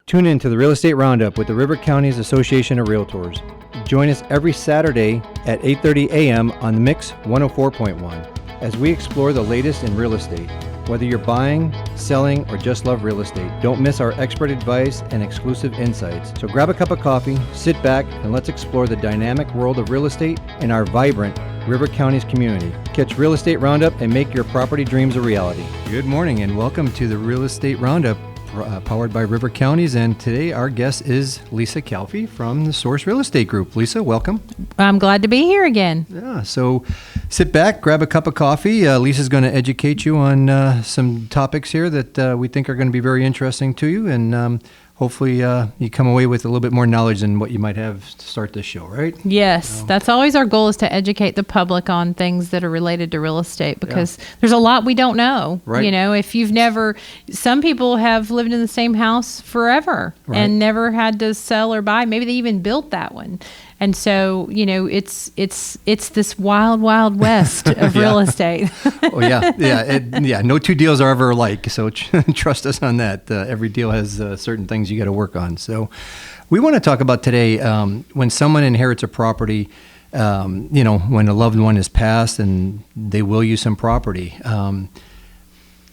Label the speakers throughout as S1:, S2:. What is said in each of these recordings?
S1: Tune in to the Real Estate Roundup with the River Counties Association of Realtors. Join us every Saturday at 8:30 a.m. on the Mix 104.1 as we explore the latest in real estate. Whether you're buying, selling, or just love real estate, don't miss our expert advice and exclusive insights. So grab a cup of coffee, sit back, and let's explore the dynamic world of real estate in our vibrant River Counties community. Catch Real Estate Roundup and make your property dreams a reality. Good morning and welcome to the Real Estate Roundup, powered by River Counties. And today our guest is Lisa Calfee from the Source Real Estate Group. Lisa, welcome.
S2: I'm glad to be here again.
S1: Yeah, so sit back, grab a cup of coffee. Lisa's going to educate you on some topics here that we think are going to be very interesting to you. And hopefully you come away with a little bit more knowledge than what you might have to start this show, right?
S2: Yes, that's always our goal, is to educate the public on things that are related to real estate, because there's a lot we don't know.
S1: Right.
S2: You know, if you've never, some people have lived in the same house forever and never had to sell or buy. Maybe they even built that one. And so, you know, it's this wild, wild west of real estate.
S1: Oh, yeah. No two deals are ever alike. So trust us on that. Every deal has certain things you got to work on. So we want to talk about today when someone inherits a property, when a loved one is passed and they will use some property.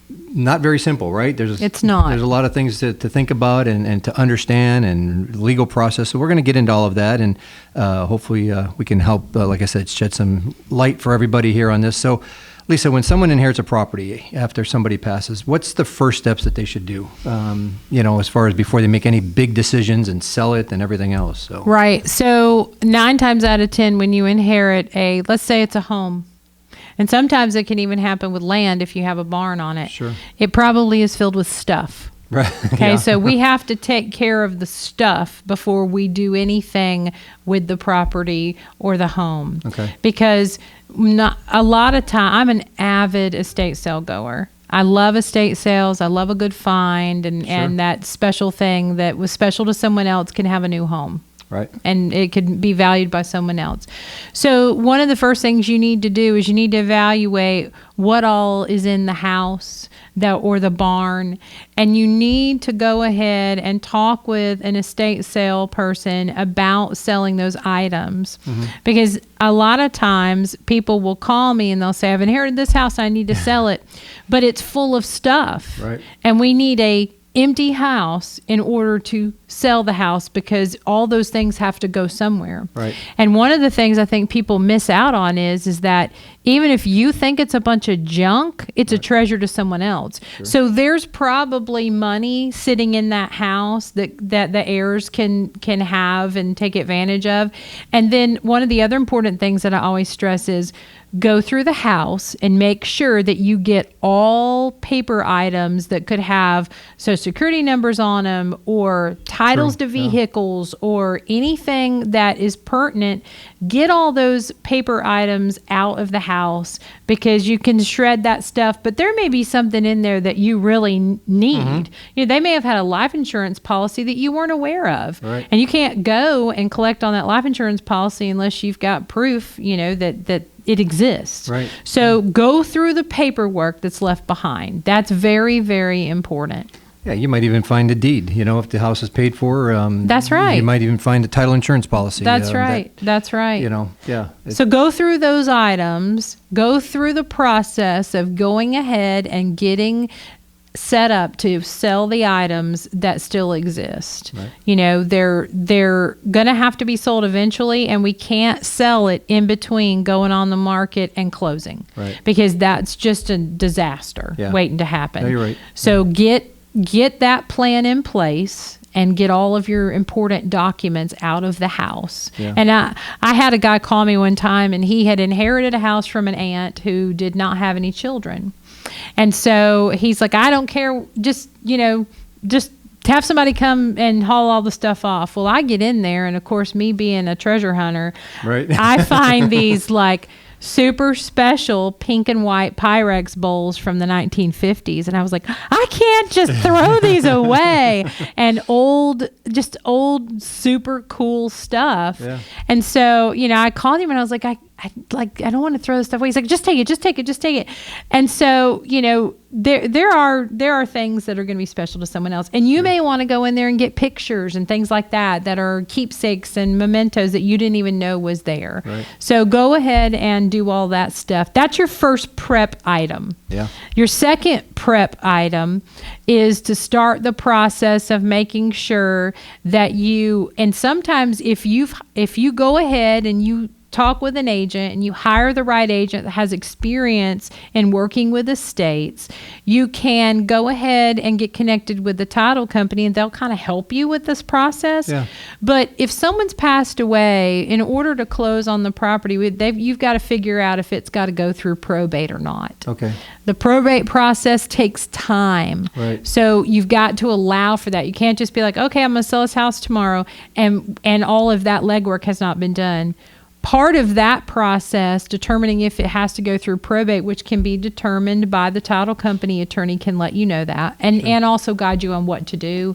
S1: Not very simple, right?
S2: It's not.
S1: There's a lot of things to think about and to understand, and legal process. So we're going to get into all of that, and hopefully we can help, like I said, shed some light for everybody here on this. So, Lisa, when someone inherits a property after somebody passes, what's the first steps that they should do, as far as before they make any big decisions and sell it and everything else? So.
S2: Right. So 9 times out of 10, when you inherit let's say it's a home, and sometimes it can even happen with land if you have a barn on it.
S1: Sure.
S2: It probably is filled with stuff.
S1: Right.
S2: Okay,
S1: Yeah.
S2: So we have to take care of the stuff before we do anything with the property or the home.
S1: Okay.
S2: Because a lot of time, I'm an avid estate sale goer. I love estate sales. I love a good find, and that special thing that was special to someone else can have a new home.
S1: Right.
S2: And it could be valued by someone else. So one of the first things you need to do is you need to evaluate what all is in the house or the barn. And you need to go ahead and talk with an estate sale person about selling those items. Mm-hmm. Because a lot of times people will call me and they'll say, I've inherited this house, I need to sell it. But it's full of stuff.
S1: Right.
S2: And we need a empty house in order to sell the house, because all those things have to go somewhere.
S1: Right.
S2: And one of the things I think people miss out on is that even if you think it's a bunch of junk, it's a treasure to someone else. Sure. So there's probably money sitting in that house that the heirs can have and take advantage of. And then one of the other important things that I always stress is go through the house and make sure that you get all paper items that could have Social Security numbers on them, or titles to vehicles, or anything that is pertinent. Get all those paper items out of the house, because you can shred that stuff, but there may be something in there that you really need. Mm-hmm. You know, they may have had a life insurance policy that you weren't aware of. Right. And you can't go and collect on that life insurance policy unless you've got proof, that it exists. Right. So go through the paperwork that's left behind. That's very, very important.
S1: Yeah, you might even find a deed, if the house is paid for.
S2: That's right.
S1: You might even find a title insurance policy.
S2: That's right. That's right.
S1: Yeah.
S2: So go through those items, go through the process of going ahead and getting set up to sell the items that still exist. Right. They're going to have to be sold eventually, and we can't sell it in between going on the market and closing. Right. Because that's just a disaster waiting to happen.
S1: No, you're right.
S2: So get that plan in place and get all of your important documents out of the house. Yeah. And I had a guy call me one time, and he had inherited a house from an aunt who did not have any children. And so he's like, I don't care, just have somebody come and haul all the stuff off. Well, I get in there, and of course, me being a treasure hunter, right. I find these super special pink and white Pyrex bowls from the 1950s. And I was like, I can't just throw these away. And old, super cool stuff. Yeah. And so, I called him and I was like, I don't want to throw this stuff away. He's like, just take it. And so, there are things that are going to be special to someone else. And you may want to go in there and get pictures and things like that are keepsakes and mementos that you didn't even know was there.
S1: Right.
S2: So go ahead and do all that stuff. That's your first prep item. Yeah. Your second prep item is to start the process of making sure that and sometimes if you go ahead and you talk with an agent and you hire the right agent that has experience in working with estates, you can go ahead and get connected with the title company and they'll kind of help you with this process. Yeah. But if someone's passed away, in order to close on the property, you've got to figure out if it's got to go through probate or not. Okay. The probate process takes time. Right. So you've got to allow for that. You can't just be like, okay, I'm going to sell this house tomorrow and all of that legwork has not been done. Part of that process, determining if it has to go through probate, which can be determined by the title company attorney, can let you know that and also guide you on what to do.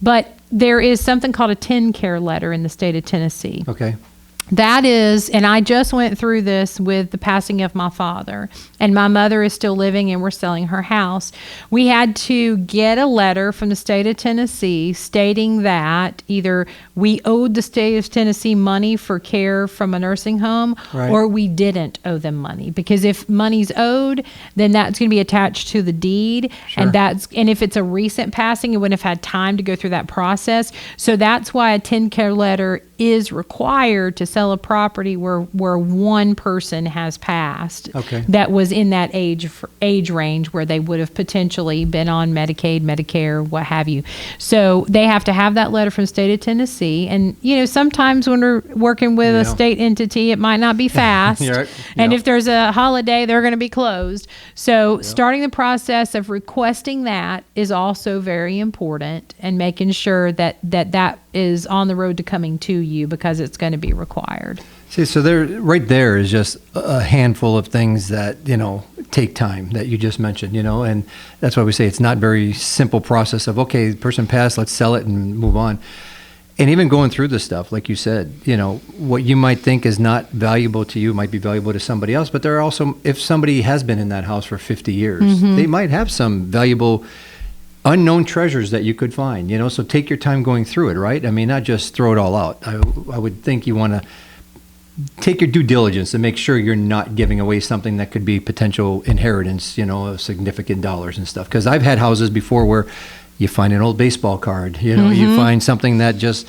S2: But there is something called a 10-care letter in the state of Tennessee. Okay. That is, and I just went through this with the passing of my father, and my mother is still living and we're selling her house. We had to get a letter from the state of Tennessee stating that either we owed the state of Tennessee money for care from a nursing home, right, or we didn't owe them money. Because if money's owed, then that's going to be attached to the deed. Sure. And if it's a recent passing, it wouldn't have had time to go through that process. So that's why a 10-care letter is required to sell a property where one person has passed, okay, that was in that age range where they would have potentially been on Medicaid, Medicare, what have you. So they have to have that letter from the state of Tennessee. And, sometimes when we're working with a state entity, it might not be fast. Right. And if there's a holiday, they're going to be closed. So starting the process of requesting that is also very important, and making sure that is on the road to coming to you, because it's going to be required.
S1: See, so there is just a handful of things that, take time that you just mentioned, and that's why we say it's not very simple process of, okay, the person passed, let's sell it and move on. And even going through this stuff, like you said, what you might think is not valuable to you might be valuable to somebody else. But there are also, if somebody has been in that house for 50 years, mm-hmm, they might have some valuable unknown treasures that you could find, so take your time going through it, right? I mean, not just throw it all out. I would think you want to take your due diligence and make sure you're not giving away something that could be potential inheritance, of significant dollars and stuff. Because I've had houses before where you find an old baseball card, mm-hmm, you find something that just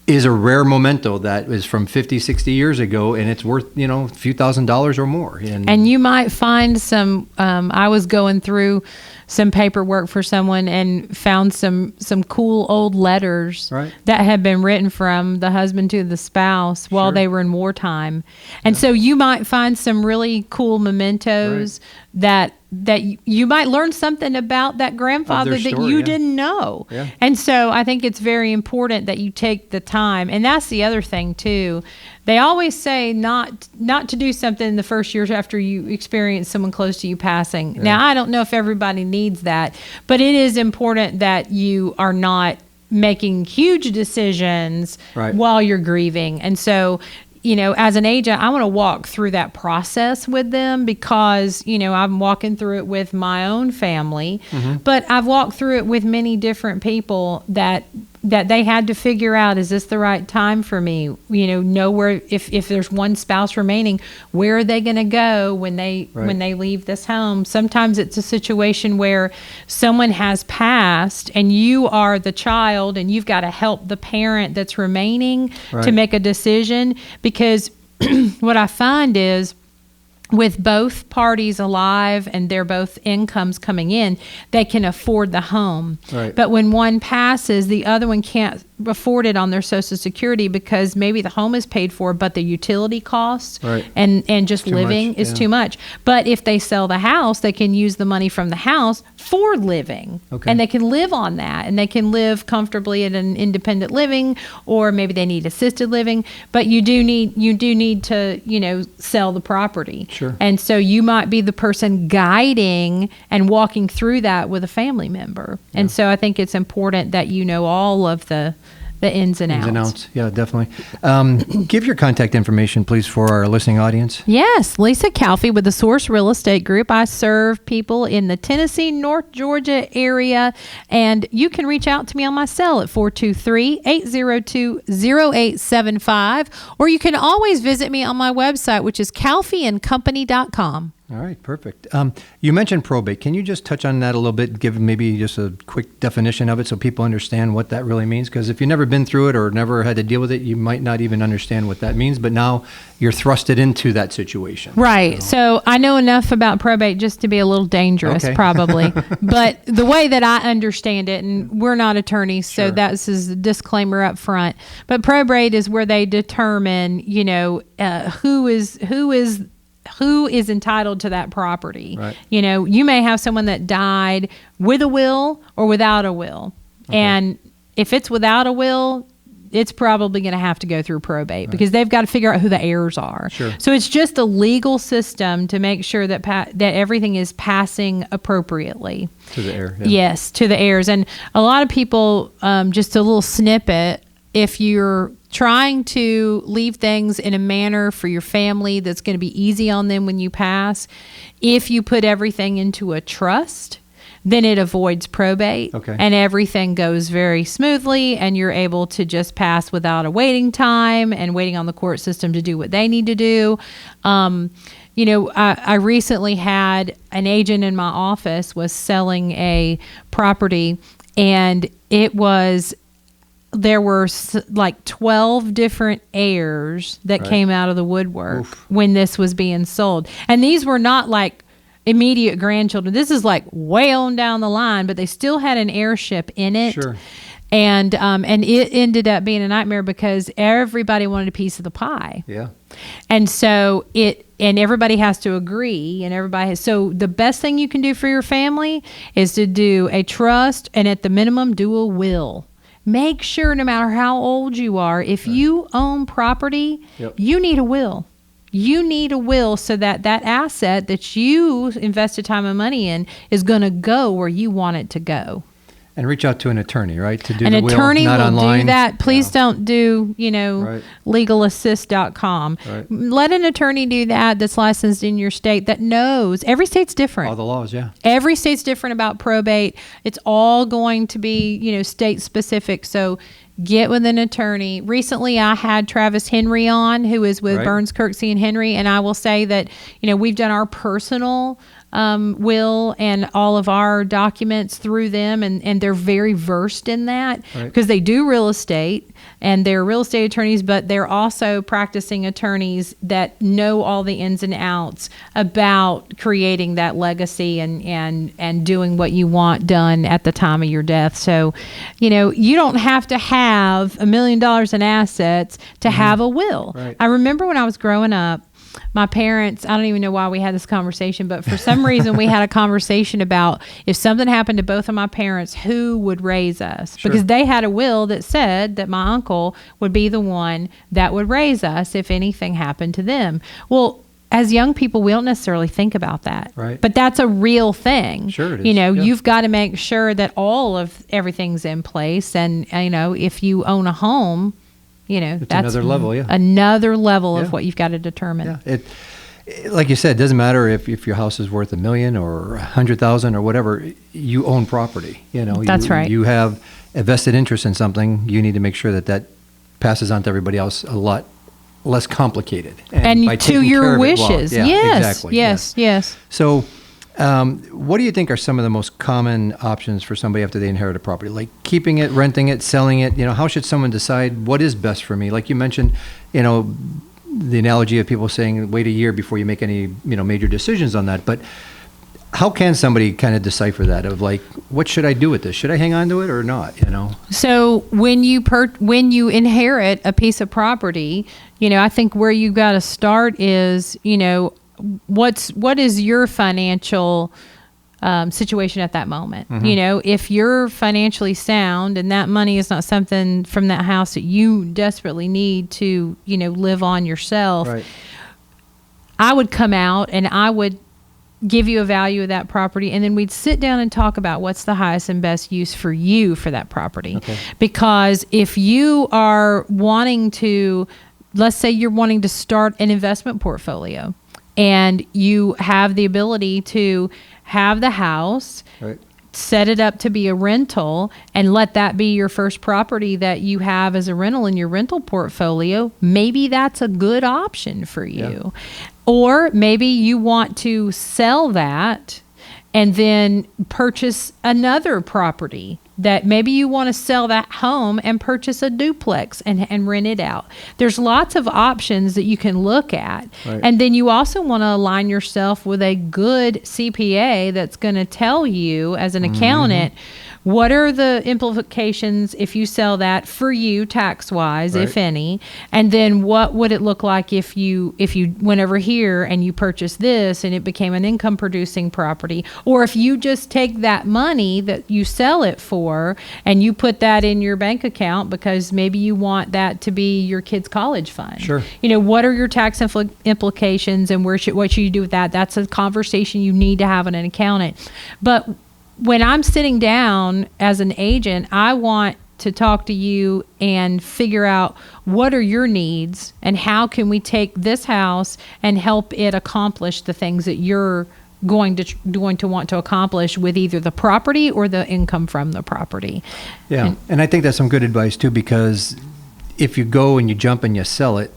S1: is a rare memento that is from 50, 60 years ago, and it's worth, a few $1,000s or more.
S2: And you might find some, I was going through some paperwork for someone and found some cool old letters, right, that had been written from the husband to the spouse while they were in wartime. And so you might find some really cool mementos, right, that you might learn something about that grandfather that you didn't know. Yeah. And so I think it's very important that you take the time. And that's the other thing too. They always say not to do something in the first years after you experience someone close to you passing. Yeah. Now, I don't know if everybody needs that, but it is important that you are not making huge decisions, right, while you're grieving. And so, as an agent, I want to walk through that process with them, because, I'm walking through it with my own family, mm-hmm, but I've walked through it with many different people that they had to figure out, is this the right time for me? Know where, if there's one spouse remaining, where are they going to go when they leave this home? Sometimes it's a situation where someone has passed and you are the child and you've got to help the parent that's remaining, right, to make a decision. Because what I find is, with both parties alive and their both incomes coming in, they can afford the home. Right. But when one passes, the other one can't afford it on their Social Security, because maybe the home is paid for, but the utility costs, right, and just living is too much. But if they sell the house, they can use the money from the house for living, okay, and they can live on that, and they can live comfortably in an independent living, or maybe they need assisted living. But you do need to sell the property. Sure. And so you might be the person guiding and walking through that with a family member. Yeah. And so I think it's important that all of the the ins and outs.
S1: Yeah, definitely. Give your contact information, please, for our listening audience.
S2: Yes, Lisa Calfee with the Source Real Estate Group. I serve people in the Tennessee, North Georgia area, and you can reach out to me on my cell at 423-802-0875, or you can always visit me on my website, which is calfeeandcompany.com.
S1: All right, perfect. You mentioned probate. Can you just touch on that a little bit, give maybe just a quick definition of it so people understand what that really means? Because if you've never been through it or never had to deal with it, you might not even understand what that means. But now you're thrusted into that situation.
S2: Right. So I know enough about probate just to be a little dangerous,
S1: Okay.
S2: probably. But the way that I understand it, and we're not attorneys, so
S1: Sure.
S2: that's a disclaimer up front. But probate is where they determine, who is entitled to that property.
S1: Right.
S2: You may have someone that died with a will or without a will.
S1: Okay.
S2: And if it's without a will, it's probably going to have to go through probate because they've got to figure out who the heirs are.
S1: Sure.
S2: So it's just a legal system to make sure that that everything is passing appropriately.
S1: To the heir. Yeah.
S2: Yes, to the heirs. And a lot of people, just a little snippet, if you're trying to leave things in a manner for your family that's going to be easy on them when you pass, if you put everything into a trust, then it avoids probate.
S1: Okay.
S2: And everything goes very smoothly, and you're able to just pass without a waiting time and waiting on the court system to do what they need to do. I recently had an agent in my office was selling a property, and there were like 12 different heirs that
S1: Right.
S2: came out of the woodwork
S1: Oof.
S2: when this was being sold. And these were not like immediate grandchildren. This is like way on down the line, but they still had an heirship in it.
S1: Sure.
S2: And it ended up being a nightmare because everybody wanted a piece of the pie.
S1: Yeah.
S2: And so everybody has to agree, and so the best thing you can do for your family is to do a trust, and at the minimum, do a will. Make sure, no matter how old you are, if you own property,
S1: Yep.
S2: you need a will. You need a will so that asset that you invested time and money in is going to go where you want it to go.
S1: And reach out to an attorney, right? To do
S2: An
S1: the will,
S2: attorney
S1: not
S2: will
S1: online.
S2: do that. Please don't do,
S1: Right.
S2: legalassist.com.
S1: Right.
S2: Let an attorney do that that's licensed in your state that knows. Every state's different.
S1: All the laws, yeah.
S2: Every state's different about probate. It's all going to be, state specific. So get with an attorney. Recently, I had Travis Henry on, who is with
S1: Right.
S2: Burns, Kirksey, and Henry. And I will say that, we've done our personal will and all of our documents through them. And they're very versed in that
S1: Right.
S2: because they do real estate and they're real estate attorneys, but they're also practicing attorneys that know all the ins and outs about creating that legacy and doing what you want done at the time of your death. So, you don't have to have $1 million in assets to have a will.
S1: Right.
S2: I remember when I was growing up, my parents, I don't even know why we had this conversation, but for some reason we had a conversation about if something happened to both of my parents, who would raise us?
S1: Sure.
S2: Because they had a will that said that my uncle would be the one that would raise us if anything happened to them. Well, as young people, we don't necessarily think about that.
S1: Right.
S2: But that's a real thing.
S1: Sure it is. Yeah.
S2: You've got to make sure that all of everything's in place. And, if you own a home,
S1: It's
S2: that's
S1: another level, yeah.
S2: another level
S1: Yeah.
S2: of what you've got to determine.
S1: Yeah, like you said, it doesn't matter if your house is worth $1 million or $100,000 or whatever. You own property.
S2: That's right.
S1: You have a vested interest in something. You need to make sure that passes on to everybody else a lot less complicated.
S2: And
S1: by
S2: to
S1: taking
S2: your
S1: care of it well.
S2: wishes.
S1: Yeah,
S2: Yes.
S1: exactly.
S2: Yes.
S1: So, what do you think are some of the most common options for somebody after they inherit a property? Like keeping it, renting it, selling it? How should someone decide what is best for me? Like you mentioned, the analogy of people saying wait a year before you make any, major decisions on that. But how can somebody kind of decipher that of like, what should I do with this? Should I hang on to it or not?
S2: So when you inherit a piece of property, I think where you got to start is, what is your financial situation at that moment?
S1: Mm-hmm.
S2: If you're financially sound and that money is not something from that house that you desperately need to, live on yourself,
S1: Right.
S2: I would come out and I would give you a value of that property, and then we'd sit down and talk about what's the highest and best use for you for that property.
S1: Okay.
S2: Because if you are wanting to, let's say you're wanting to start an investment portfolio, and you have the ability to have the house,
S1: Right.
S2: set it up to be a rental, and let that be your first property that you have as a rental in your rental portfolio, maybe that's a good option for you. Or maybe you want to sell that and then purchase another property that maybe you want to sell that home and purchase a duplex and rent it out. There's lots of options that you can look at.
S1: Right.
S2: And then you also want to align yourself with a good CPA that's going to tell you as an accountant, what are the implications if you sell that for you tax-wise,
S1: Right.
S2: if any? And then what would it look like if you went over here and you purchased this and it became an income-producing property? Or if you just take that money that you sell it for and you put that in your bank account because maybe you want that to be your kid's college fund.
S1: Sure.
S2: You know, what are your tax implications and what should you do with that? That's a conversation you need to have with an accountant. But when I'm sitting down as an agent, I want to talk to you and figure out what are your needs and how can we take this house and help it accomplish the things that you're going to want to accomplish with either the property or the income from the property.
S1: Yeah. And I think that's some good advice too, because if you go and you jump and you sell it,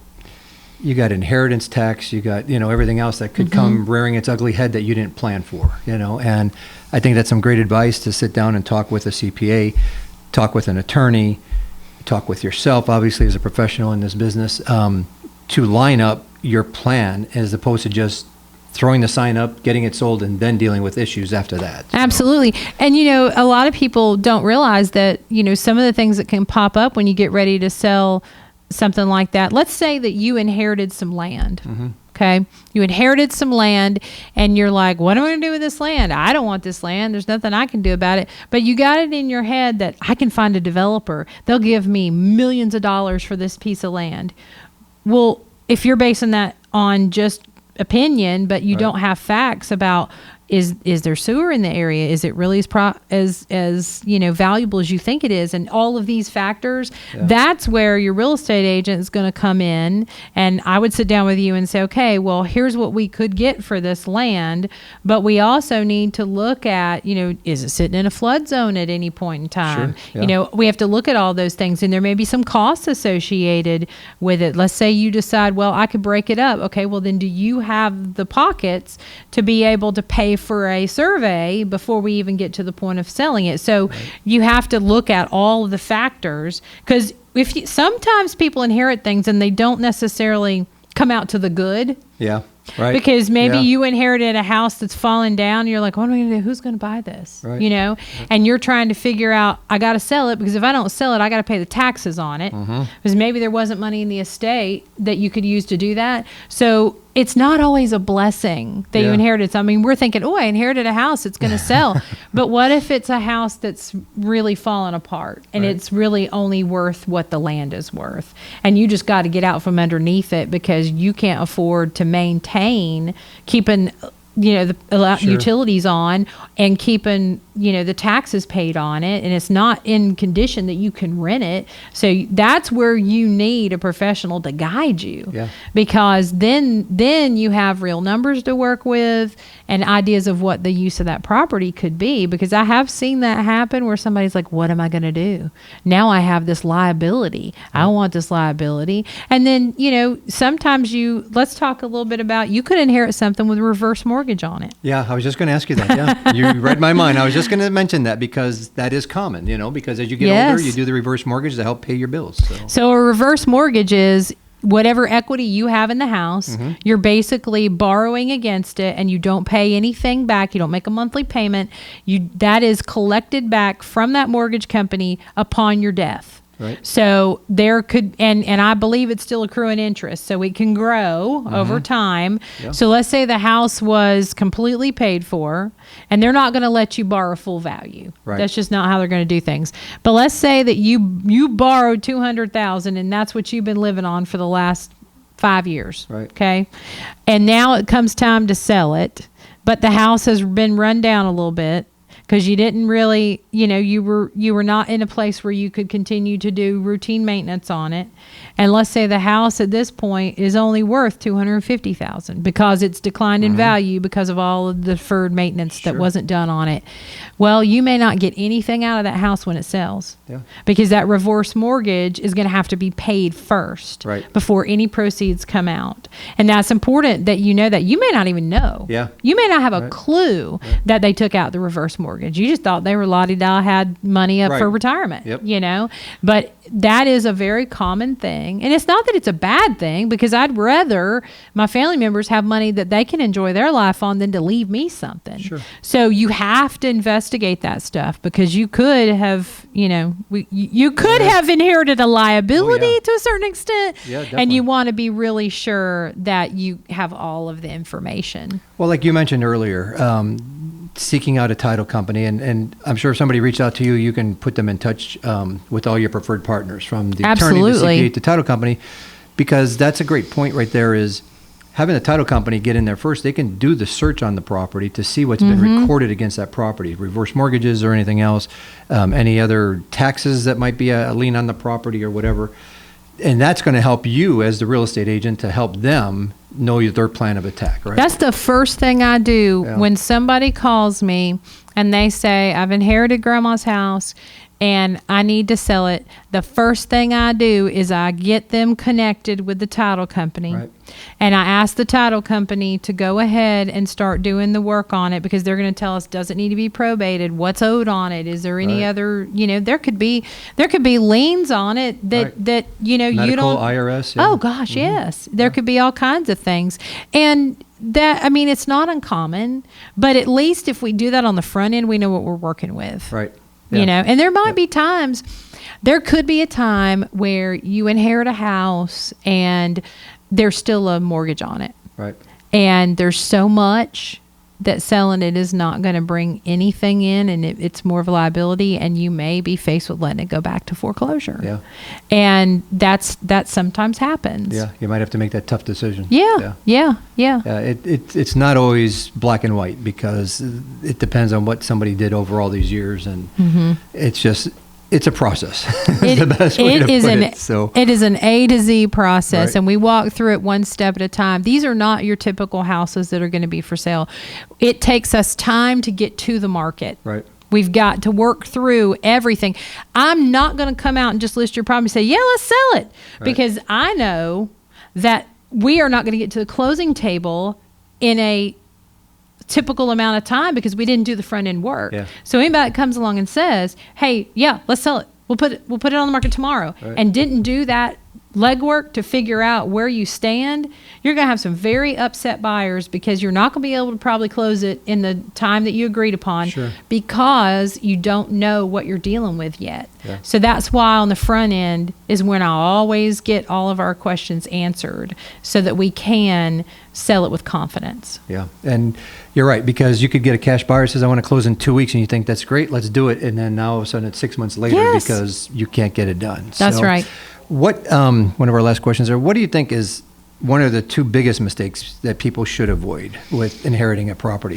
S1: you got inheritance tax, you got, everything else that could come rearing its ugly head that you didn't plan for, and I think that's some great advice to sit down and talk with a CPA, talk with an attorney, talk with yourself, obviously, as a professional in this business, to line up your plan as opposed to just throwing the sign up, getting it sold, and then dealing with issues after that. So.
S2: Absolutely. And, a lot of people don't realize that, some of the things that can pop up when you get ready to sell something like that. Let's say that you inherited some land. Okay. You inherited some land and you're like, what am I going to do with this land? I don't want this land. There's nothing I can do about it. But you got it in your head that I can find a developer. They'll give me millions of dollars for this piece of land. Well, if you're basing that on just opinion, but you don't have facts about is there sewer in the area? Is it really as valuable as you think it is? And all of these factors, that's where your real estate agent is going to come in. And I would sit down with you and say, okay, well, here's what we could get for this land. But we also need to look at, is it sitting in a flood zone at any point in time?
S1: Sure. Yeah.
S2: We have to look at all those things. And there may be some costs associated with it. Let's say you decide, well, I could break it up. Okay, well, then do you have the pockets to be able to pay for a survey before we even get to the point of selling it? So you have to look at all of the factors, because sometimes people inherit things and they don't necessarily come out to the good.
S1: Yeah. Right.
S2: Because maybe you inherited a house that's fallen down. And you're like, what am I going to do? Who's going to buy this?
S1: Right.
S2: And you're trying to figure out, I got to sell it because if I don't sell it, I got to pay the taxes on it. Because maybe there wasn't money in the estate that you could use to do that. So it's not always a blessing that you inherited something. I mean, we're thinking, I inherited a house, it's going to sell. But what if it's a house that's really fallen apart and it's really only worth what the land is worth? And you just got to get out from underneath it because you can't afford to maintain keeping the utilities on and keeping the taxes paid on it, and it's not in condition that you can rent it. So that's where you need a professional to guide you, because then you have real numbers to work with and ideas of what the use of that property could be. Because I have seen that happen where somebody's like, what am I going to do? Now I have this liability. I don't want this liability. And then, sometimes let's talk a little bit about, you could inherit something with reverse mortgage on it.
S1: Yeah, I was just going to ask you that. Yeah, you read my mind. I was just going to mention that because that is common, because as you get older, you do the reverse mortgage to help pay your bills.
S2: So a reverse mortgage is whatever equity you have in the house, you're basically borrowing against it, and you don't pay anything back. You don't make a monthly payment. That is collected back from that mortgage company upon your death.
S1: Right.
S2: So there could, and I believe it's still accruing interest, so it can grow over time. Yeah. So let's say the house was completely paid for, and they're not going to let you borrow full value.
S1: Right.
S2: That's just not how they're going to do things. But let's say that you borrowed $200,000, and that's what you've been living on for the last 5 years.
S1: Right.
S2: Okay. And now it comes time to sell it. but the house has been run down a little bit because you didn't really, you were not in a place where you could continue to do routine maintenance on it. And let's say the house at this point is only worth $250,000 because it's declined in value because of all of the deferred maintenance that wasn't done on it. Well, you may not get anything out of that house when it sells, because that reverse mortgage is going to have to be paid first before any proceeds come out. And that's important that you know that. You may not even know.
S1: Yeah.
S2: You may not have a clue that they took out the reverse mortgage. You just thought they were la-di-da, had money up for retirement, But that is a very common thing. And it's not that it's a bad thing, because I'd rather my family members have money that they can enjoy their life on than to leave me something.
S1: Sure.
S2: So you have to investigate that stuff, because you could have, you could have inherited a liability to a certain extent.
S1: Yeah, definitely.
S2: And you want to be really sure that you have all of the information.
S1: Well, like you mentioned earlier, seeking out a title company, and I'm sure if somebody reached out to you, you can put them in touch with all your preferred partners, from the attorney to CPA to title company, because that's a great point right there, is having the title company get in there first. They can do the search on the property to see what's been recorded against that property, reverse mortgages or anything else, any other taxes that might be a lien on the property or whatever. And that's going to help you as the real estate agent to help them know their plan of attack, right?
S2: That's the first thing I do when somebody calls me and they say, I've inherited grandma's house and I need to sell it. The first thing I do is I get them connected with the title company.
S1: Right.
S2: And I ask the title company to go ahead and start doing the work on it, because they're going to tell us, does it need to be probated? What's owed on it? Is there any other, there could be liens on it that
S1: Medical,
S2: you don't.
S1: IRS.
S2: Oh gosh, yes. There could be all kinds of things. And that, it's not uncommon, but at least if we do that on the front end, we know what we're working with.
S1: Right.
S2: And there might be times, there could be a time where you inherit a house and there's still a mortgage on it.
S1: Right.
S2: And there's so much that selling it is not going to bring anything in, and it's more of a liability, and you may be faced with letting it go back to foreclosure.
S1: Yeah.
S2: And that sometimes happens.
S1: Yeah. You might have to make that tough decision.
S2: Yeah.
S1: It's not always black and white, because it depends on what somebody did over all these years, and it's a process. The best way to put it. So
S2: it is an A to Z process,
S1: Right.
S2: and we walk through it one step at a time. These are not your typical houses that are going to be for sale. It takes us time to get to the market.
S1: Right.
S2: We've got to work through everything. I'm not going to come out and just list your property and say, yeah, let's sell it.
S1: Right.
S2: Because I know that we are not going to get to the closing table in a typical amount of time, because we didn't do the front end work.
S1: Yeah.
S2: So anybody that comes along and says, hey, yeah, let's sell it. We'll put it on the market tomorrow,
S1: Right.
S2: and didn't do that legwork to figure out where you stand, you're going to have some very upset buyers, because you're not going to be able to probably close it in the time that you agreed upon,
S1: Sure.
S2: because you don't know what you're dealing with yet.
S1: Yeah.
S2: So that's why on the front end is when I always get all of our questions answered, so that we can sell it with confidence.
S1: Yeah. And you're right, because you could get a cash buyer who says, I want to close in 2 weeks, and you think, that's great, let's do it. And then now all of a sudden it's 6 months later,
S2: Yes.
S1: because you can't get it done.
S2: That's right.
S1: What, one of our last questions are, what do you think is one of the two biggest mistakes that people should avoid with inheriting a property?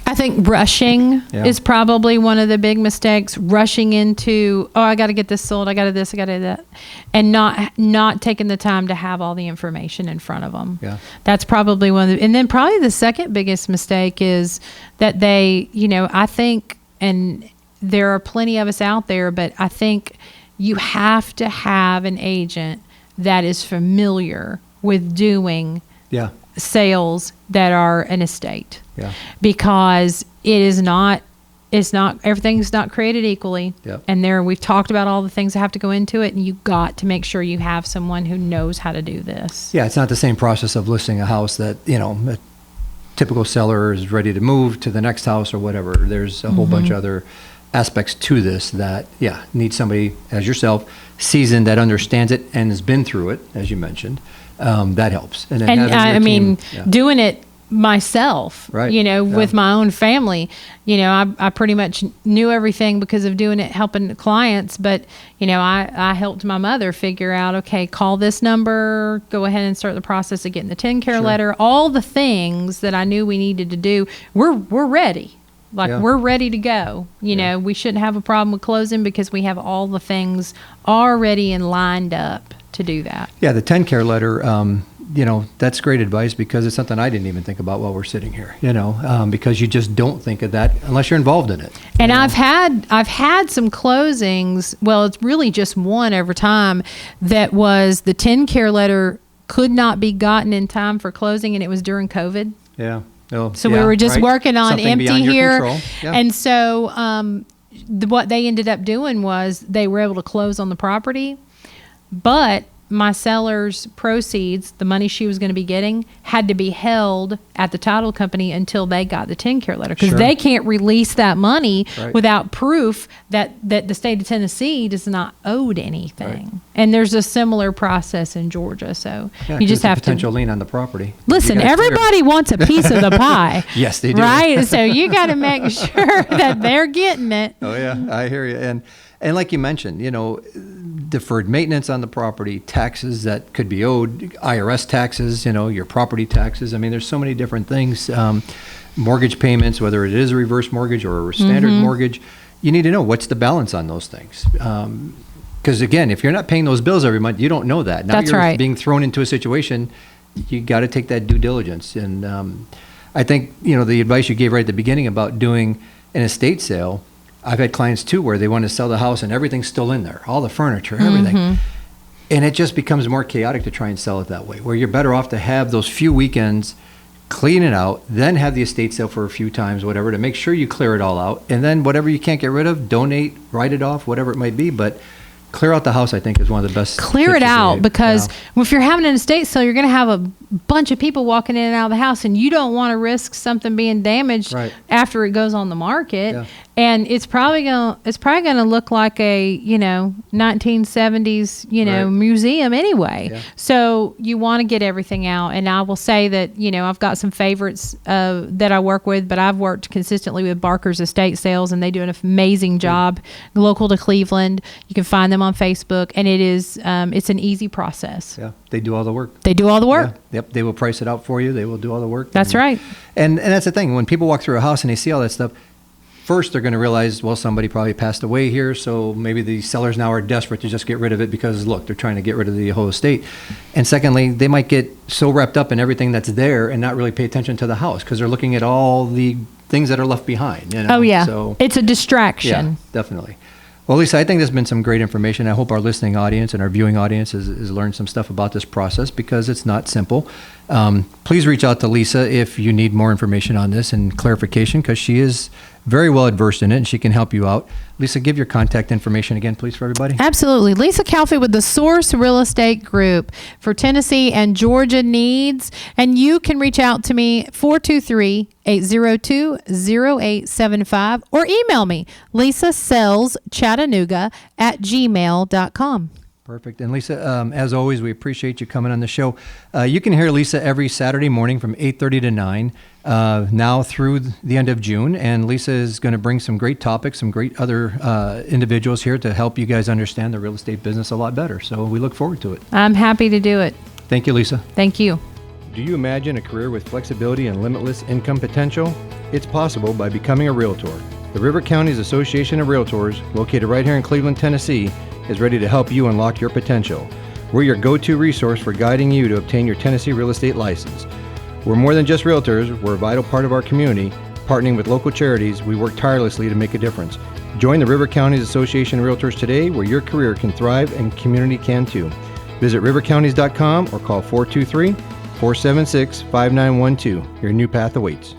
S2: I think rushing is probably one of the big mistakes. Rushing into, I got to get this sold, I got to this, I got to that, and not taking the time to have all the information in front of them.
S1: Yeah.
S2: That's probably one of the, and then probably the second biggest mistake is that they, I think, and there are plenty of us out there, but I think you have to have an agent that is familiar with doing sales that are an estate.
S1: Yeah.
S2: Because it's not everything's not created equally.
S1: Yep.
S2: And we've talked about all the things that have to go into it, and you got to make sure you have someone who knows how to do this.
S1: Yeah, it's not the same process of listing a house that, a typical seller is ready to move to the next house or whatever. There's a whole bunch of other aspects to this that, need somebody as yourself, seasoned, that understands it and has been through it, as you mentioned. That helps. And then
S2: And doing it myself,
S1: Right.
S2: with my own family. I pretty much knew everything because of doing it, helping clients. But, I helped my mother figure out, okay, call this number, go ahead and start the process of getting the 10-care letter, all the things that I knew we needed to do. We're ready. We're ready to go. We shouldn't have a problem with closing because we have all the things already and lined up to do that.
S1: Yeah, the 10-care letter, that's great advice because it's something I didn't even think about while we're sitting here, because you just don't think of that unless you're involved in it.
S2: And I've had some closings. Well, it's really just one over time that was the 10-care letter could not be gotten in time for closing, and it was during COVID.
S1: Yeah.
S2: So we were just working on
S1: Something
S2: empty
S1: beyond your
S2: here.
S1: control. Yeah.
S2: And so what they ended up doing was they were able to close on the property, but my seller's proceeds, the money she was going to be getting, had to be held at the title company until they got the 10-care letter, because they can't release that money without proof that the state of Tennessee does not owed anything. Right. And there's a similar process in Georgia. So you just have
S1: potential lien on the property.
S2: Listen, everybody wants a piece of the pie.
S1: Yes, they do.
S2: Right? So you got to make sure that they're getting it.
S1: Oh, yeah. I hear you. And like you mentioned, deferred maintenance on the property, taxes that could be owed, IRS taxes, your property taxes. I mean, there's so many different things. Mortgage payments, whether it is a reverse mortgage or a standard mortgage, you need to know what's the balance on those things. Because again, if you're not paying those bills every month, you don't know that. Now you're being thrown into a situation, you got to take that due diligence. And I think, the advice you gave right at the beginning about doing an estate sale, I've had clients too where they want to sell the house and everything's still in there, all the furniture, everything. And it just becomes more chaotic to try and sell it that way, where you're better off to have those few weekends, clean it out, then have the estate sale for a few times, whatever, to make sure you clear it all out. And then whatever you can't get rid of, donate, write it off, whatever it might be. But clear out the house, I think, is one of the best.
S2: Clear it out, because if you're having an estate sale, you're going to have a bunch of people walking in and out of the house, and you don't want to risk something being damaged after it goes on the market. Yeah. And it's probably gonna look like a 1970s museum anyway. Yeah. So you want to get everything out. And I will say that I've got some favorites that I work with, but I've worked consistently with Barker's Estate Sales, and they do an amazing job. Local to Cleveland, you can find them on Facebook, and it's an easy process.
S1: Yeah, they do all the work.
S2: They do all the work.
S1: Yeah. Yep, they will price it out for you. They will do all the work.
S2: That's right.
S1: And that's the thing. When people walk through a house and they see all that stuff, first, they're going to realize, well, somebody probably passed away here, so maybe the sellers now are desperate to just get rid of it because, look, they're trying to get rid of the whole estate. And secondly, they might get so wrapped up in everything that's there and not really pay attention to the house because they're looking at all the things that are left behind.
S2: Oh, yeah. So, it's a distraction.
S1: Yeah, definitely. Well, Lisa, I think there's been some great information. I hope our listening audience and our viewing audience has learned some stuff about this process because it's not simple. Please reach out to Lisa if you need more information on this and clarification, because she is very well adversed in it and she can help you out. Lisa, give your contact information again, please, for everybody.
S2: Absolutely. Lisa Calfee with the Source Real Estate Group for Tennessee and Georgia needs. And you can reach out to me, 423-802-0875, or email me, lisasellschattanooga@gmail.com.
S1: Perfect. And Lisa, as always, we appreciate you coming on the show. You can hear Lisa every Saturday morning from 8:30 to 9, now through the end of June. And Lisa is going to bring some great topics, some great other individuals here to help you guys understand the real estate business a lot better. So we look forward to it.
S2: I'm happy to do it.
S1: Thank you, Lisa.
S2: Thank you.
S1: Do you imagine a career with flexibility and limitless income potential? It's possible by becoming a Realtor. The River Counties Association of Realtors, located right here in Cleveland, Tennessee, is ready to help you unlock your potential. We're your go-to resource for guiding you to obtain your Tennessee real estate license. We're more than just realtors. We're a vital part of our community. Partnering with local charities, we work tirelessly to make a difference. Join the River Counties Association of Realtors today, where your career can thrive and community can too. Visit rivercounties.com or call 423-476-5912. Your new path awaits.